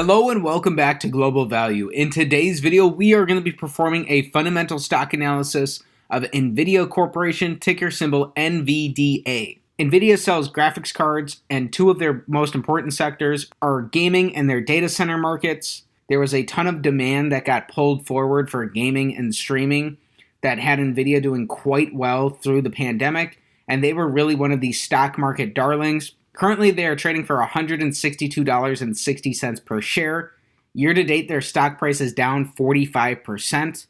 Hello and welcome back to Global Value. In today's video, we are going to be performing a fundamental stock analysis of NVIDIA Corporation, ticker symbol NVDA. NVIDIA sells graphics cards, and two of their most important sectors are gaming and their data center markets. There was a ton of demand that got pulled forward for gaming and streaming that had NVIDIA doing quite well through the pandemic, and they were really one of these stock market darlings. Currently, they are trading for $162.60 per share. Year to date, their stock price is down 45%.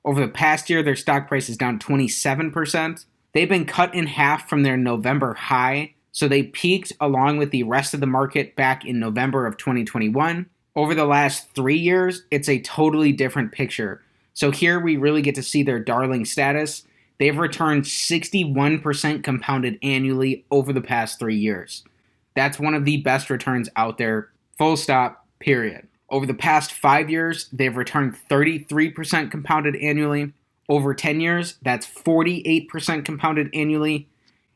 Over the past year, their stock price is down 27%. They've been cut in half from their November high, so they peaked along with the rest of the market back in November of 2021. Over the last 3 years, it's a totally different picture. So here we really get to see their darling status. They've returned 61% compounded annually over the past 3 years. That's one of the best returns out there, full stop, period. Over the past 5 years, they've returned 33% compounded annually. Over 10 years, that's 48% compounded annually.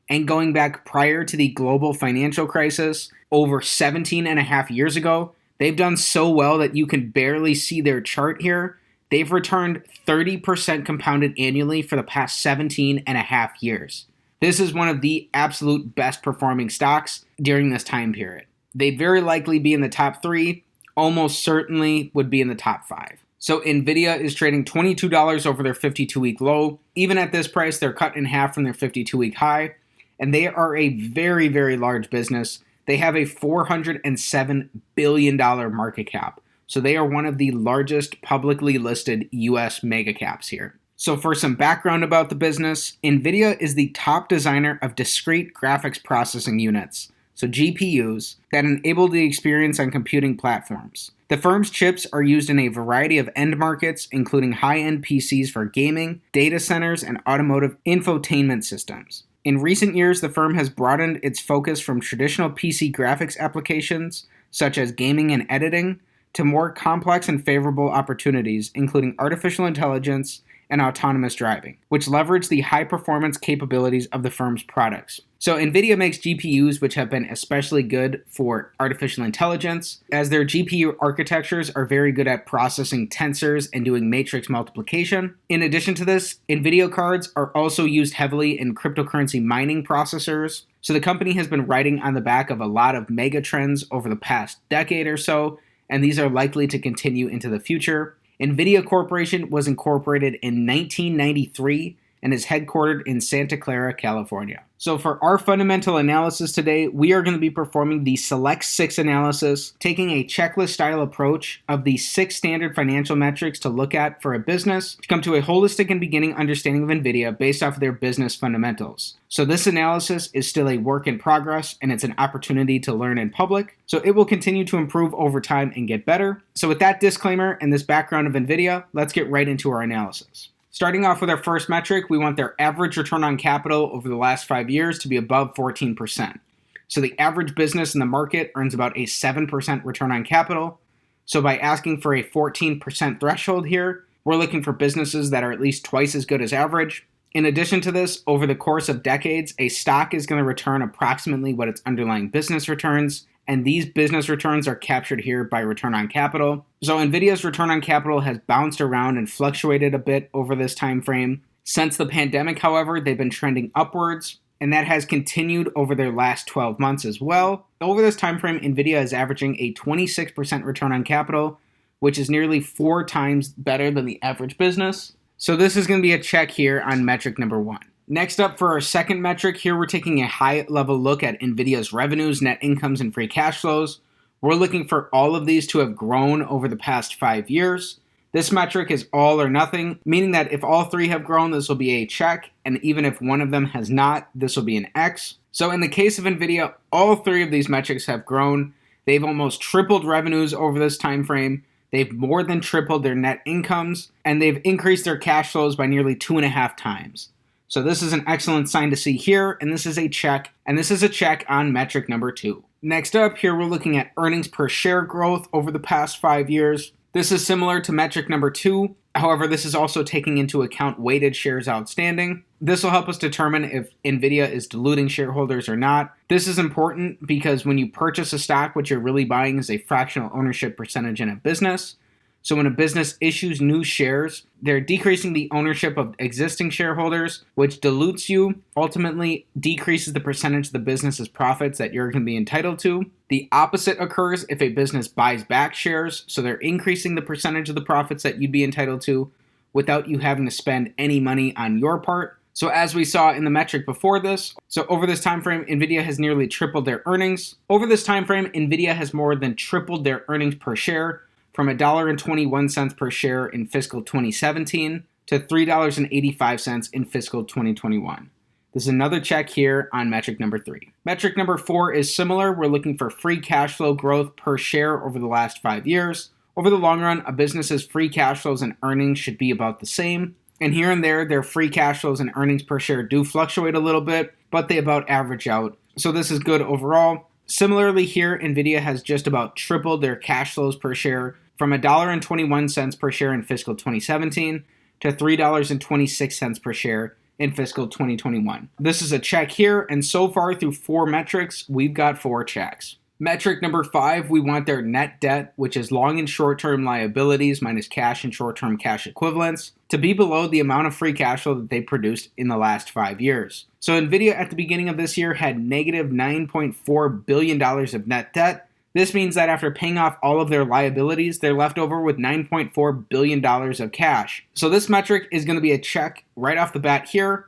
And going back prior to the global financial crisis, over 17 and a half years ago, they've done so well that you can barely see their chart here. They've returned 30% compounded annually for the past 17 and a half years. This is one of the absolute best performing stocks during this time period. They'd very likely be in the top 3, almost certainly would be in the top 5. So NVIDIA is trading $22 over their 52-week low. Even at this price, they're cut in half from their 52-week high, and they are a very, very large business. They have a $407 billion market cap. So they are one of the largest publicly listed US mega caps here. So for some background about the business, NVIDIA is the top designer of discrete graphics processing units, so GPUs, that enable the experience on computing platforms. The firm's chips are used in a variety of end markets, including high-end PCs for gaming, data centers, and automotive infotainment systems. In recent years, the firm has broadened its focus from traditional PC graphics applications, such as gaming and editing, to more complex and favorable opportunities, including artificial intelligence and autonomous driving, which leverage the high-performance capabilities of the firm's products. So NVIDIA makes GPUs which have been especially good for artificial intelligence, as their GPU architectures are very good at processing tensors and doing matrix multiplication. In addition to this, NVIDIA cards are also used heavily in cryptocurrency mining processors. So the company has been riding on the back of a lot of mega trends over the past decade or so, and these are likely to continue into the future. NVIDIA Corporation was incorporated in 1993 and is headquartered in Santa Clara, California. So for our fundamental analysis today, we are going to be performing the Select 6 analysis, taking a checklist-style approach of the 6 standard financial metrics to look at for a business to come to a holistic and beginning understanding of NVIDIA based off of their business fundamentals. So this analysis is still a work in progress, and it's an opportunity to learn in public. So it will continue to improve over time and get better. So with that disclaimer and this background of NVIDIA, let's get right into our analysis. Starting off with our first metric, we want their average return on capital over the last 5 years to be above 14%. So the average business in the market earns about a 7% return on capital. So by asking for a 14% threshold here, we're looking for businesses that are at least twice as good as average. In addition to this, over the course of decades, a stock is going to return approximately what its underlying business returns, and these business returns are captured here by return on capital. So NVIDIA's return on capital has bounced around and fluctuated a bit over this time frame. Since the pandemic, however, they've been trending upwards, and that has continued over their last 12 months as well. Over this time frame, NVIDIA is averaging a 26% return on capital, which is nearly 4 times better than the average business. So this is going to be a check here on metric number 1. Next up for our second metric, here we're taking a high-level look at NVIDIA's revenues, net incomes, and free cash flows. We're looking for all of these to have grown over the past 5 years. This metric is all or nothing, meaning that if all 3 have grown, this will be a check, and even if one of them has not, this will be an X. So in the case of NVIDIA, all 3 of these metrics have grown. They've almost tripled revenues over this time frame. They've more than tripled their net incomes, and they've increased their cash flows by nearly 2.5 times. So this is an excellent sign to see here, and this is a check, and this is a check on metric number 2. Next up, here we're looking at earnings per share growth over the past 5 years. This is similar to metric number 2. However, this is also taking into account weighted shares outstanding. This will help us determine if NVIDIA is diluting shareholders or not. This is important because when you purchase a stock, what you're really buying is a fractional ownership percentage in a business. So when a business issues new shares, they're decreasing the ownership of existing shareholders, which dilutes you, ultimately decreases the percentage of the business's profits that you're going to be entitled to. The opposite occurs if a business buys back shares, so they're increasing the percentage of the profits that you'd be entitled to without you having to spend any money on your part. So as we saw in the metric before this, so over this time frame, NVIDIA has nearly tripled their earnings. Over this time frame, NVIDIA has more than tripled their earnings per share, from $1.21 per share in fiscal 2017 to $3.85 in fiscal 2021. This is another check here on metric number 3. Metric number 4 is similar. We're looking for free cash flow growth per share over the last 5 years. Over the long run, a business's free cash flows and earnings should be about the same. And here and there, their free cash flows and earnings per share do fluctuate a little bit, but they about average out. So this is good overall. Similarly here, NVIDIA has just about tripled their cash flows per share from $1.21 per share in fiscal 2017 to $3.26 per share in fiscal 2021. This is a check here, and so far through 4 metrics, we've got 4 checks. Metric number 5, we want their net debt, which is long and short-term liabilities minus cash and short-term cash equivalents, to be below the amount of free cash flow that they produced in the last 5 years. So NVIDIA at the beginning of this year had negative $9.4 billion of net debt. This means that after paying off all of their liabilities, they're left over with $9.4 billion of cash. So this metric is going to be a check right off the bat here.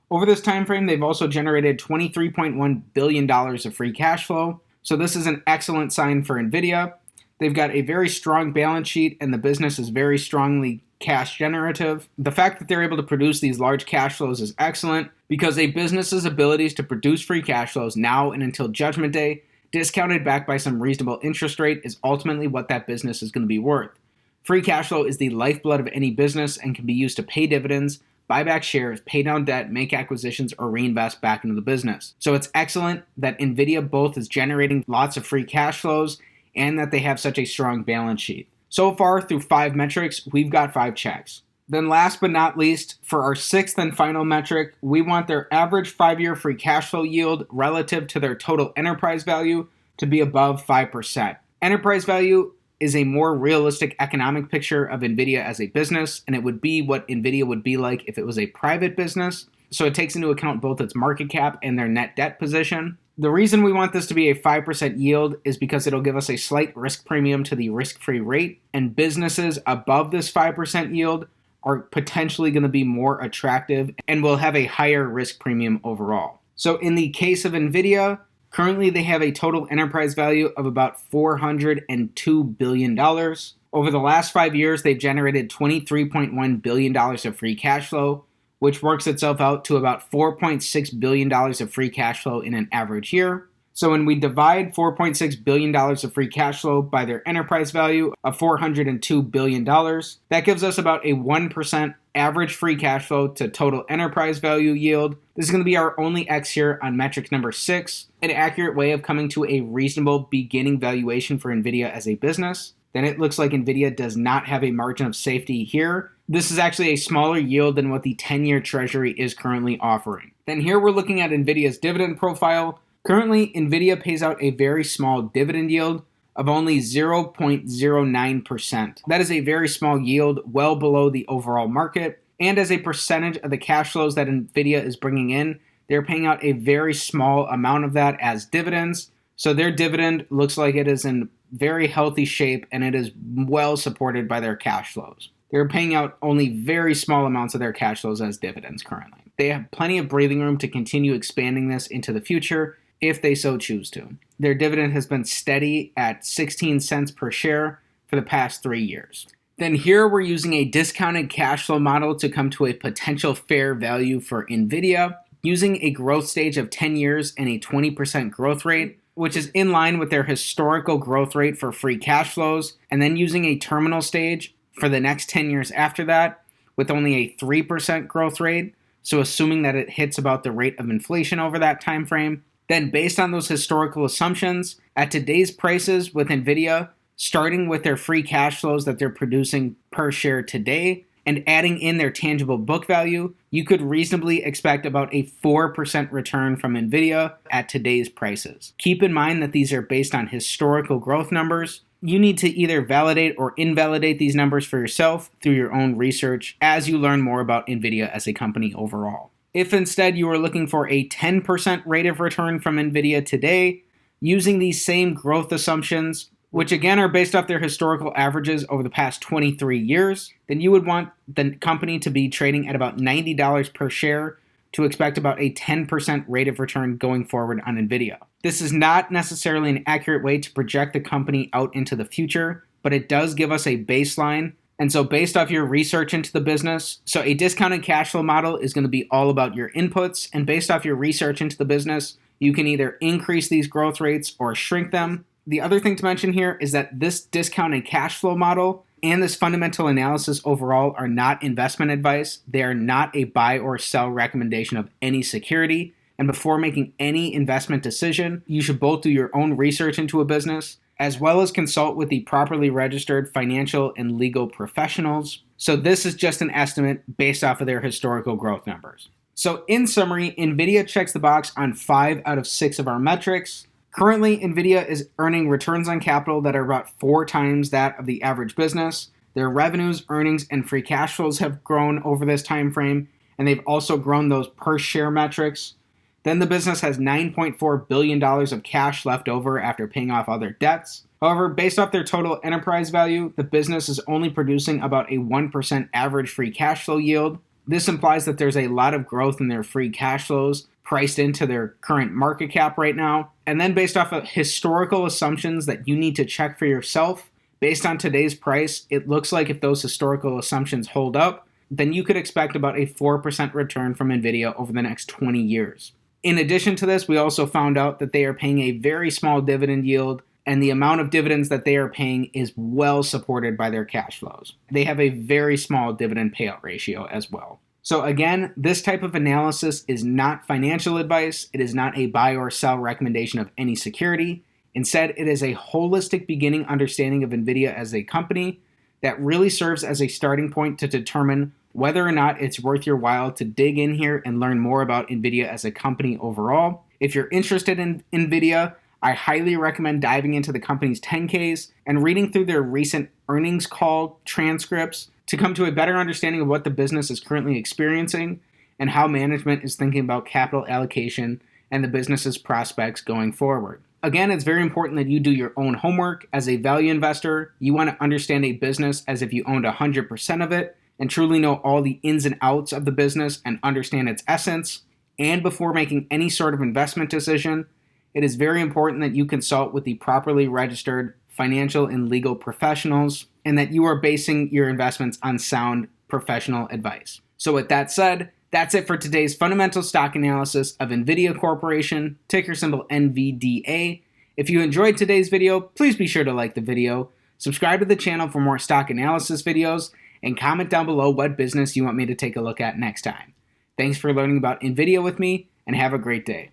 Over this time frame, they've also generated $23.1 billion of free cash flow. So this is an excellent sign for NVIDIA. They've got a very strong balance sheet, and the business is very strongly cash generative. The fact that they're able to produce these large cash flows is excellent because a business's abilities to produce free cash flows now and until Judgment Day, discounted back by some reasonable interest rate, is ultimately what that business is going to be worth. Free cash flow is the lifeblood of any business and can be used to pay dividends, buy back shares, pay down debt, make acquisitions, or reinvest back into the business. So it's excellent that NVIDIA both is generating lots of free cash flows and that they have such a strong balance sheet. So far through 5 metrics, we've got 5 checks. Then last but not least, for our 6th and final metric, we want their average 5-year free cash flow yield relative to their total enterprise value to be above 5%. Enterprise value is a more realistic economic picture of NVIDIA as a business, and it would be what NVIDIA would be like if it was a private business. So it takes into account both its market cap and their net debt position. The reason we want this to be a 5% yield is because it'll give us a slight risk premium to the risk-free rate, and businesses above this 5% yield are potentially going to be more attractive and will have a higher risk premium overall. So in the case of NVIDIA, currently they have a total enterprise value of about $402 billion. Over the last 5 years, they've generated $23.1 billion of free cash flow, which works itself out to about $4.6 billion of free cash flow in an average year. So when we divide $4.6 billion of free cash flow by their enterprise value of $402 billion, that gives us about a 1% average free cash flow to total enterprise value yield. This is going to be our only X here on metric number 6, an accurate way of coming to a reasonable beginning valuation for NVIDIA as a business. Then it looks like NVIDIA does not have a margin of safety here. This is actually a smaller yield than what the 10-year Treasury is currently offering. Then here we're looking at NVIDIA's dividend profile. Currently, NVIDIA pays out a very small dividend yield of only 0.09%. That is a very small yield, well below the overall market. And as a percentage of the cash flows that NVIDIA is bringing in, they're paying out a very small amount of that as dividends. So their dividend looks like it is in very healthy shape and it is well supported by their cash flows. They're paying out only very small amounts of their cash flows as dividends currently. They have plenty of breathing room to continue expanding this into the future if they so choose to. Their dividend has been steady at 16 cents per share for the past 3 years. Then here we're using a discounted cash flow model to come to a potential fair value for NVIDIA, using a growth stage of 10 years and a 20% growth rate, which is in line with their historical growth rate for free cash flows, and then using a terminal stage for the next 10 years after that with only a 3% growth rate, so assuming that it hits about the rate of inflation over that time frame. Then based on those historical assumptions, at today's prices with NVIDIA, starting with their free cash flows that they're producing per share today and adding in their tangible book value, you could reasonably expect about a 4% return from NVIDIA at today's prices. Keep in mind that these are based on historical growth numbers. You need to either validate or invalidate these numbers for yourself through your own research as you learn more about NVIDIA as a company overall. If instead you are looking for a 10% rate of return from NVIDIA today, using these same growth assumptions, which again are based off their historical averages over the past 23 years, then you would want the company to be trading at about $90 per share to expect about a 10% rate of return going forward on NVIDIA. This is not necessarily an accurate way to project the company out into the future, but it does give us a baseline. And so based off your research into the business, so a discounted cash flow model is going to be all about your inputs, and based off your research into the business, you can either increase these growth rates or shrink them. The other thing to mention here is that this discounted cash flow model and this fundamental analysis overall are not investment advice. They are not a buy or sell recommendation of any security. And before making any investment decision, you should both do your own research into a business, as well as consult with the properly registered financial and legal professionals. So this is just an estimate based off of their historical growth numbers. So in summary, NVIDIA checks the box on 5 out of 6 of our metrics. Currently, NVIDIA is earning returns on capital that are about 4 times that of the average business. Their revenues, earnings, and free cash flows have grown over this time frame, and they've also grown those per share metrics. Then the business has $9.4 billion of cash left over after paying off other debts. However, based off their total enterprise value, the business is only producing about a 1% average free cash flow yield. This implies that there's a lot of growth in their free cash flows priced into their current market cap right now. And then based off of historical assumptions that you need to check for yourself, based on today's price, it looks like if those historical assumptions hold up, then you could expect about a 4% return from NVIDIA over the next 20 years. In addition to this, we also found out that they are paying a very small dividend yield, and the amount of dividends that they are paying is well supported by their cash flows. They have a very small dividend payout ratio as well. So again, this type of analysis is not financial advice. It is not a buy or sell recommendation of any security. Instead, it is a holistic beginning understanding of NVIDIA as a company that really serves as a starting point to determine whether or not it's worth your while to dig in here and learn more about NVIDIA as a company overall. If you're interested in NVIDIA, I highly recommend diving into the company's 10Ks and reading through their recent earnings call transcripts to come to a better understanding of what the business is currently experiencing and how management is thinking about capital allocation and the business's prospects going forward. Again, it's very important that you do your own homework. As a value investor, you want to understand a business as if you owned 100% of it and truly know all the ins and outs of the business and understand its essence. And before making any sort of investment decision, it is very important that you consult with the properly registered financial and legal professionals and that you are basing your investments on sound professional advice. So with that said, that's it for today's fundamental stock analysis of NVIDIA Corporation, ticker symbol NVDA. If you enjoyed today's video, please be sure to like the video, subscribe to the channel for more stock analysis videos, and comment down below what business you want me to take a look at next time. Thanks for learning about NVIDIA with me, and have a great day.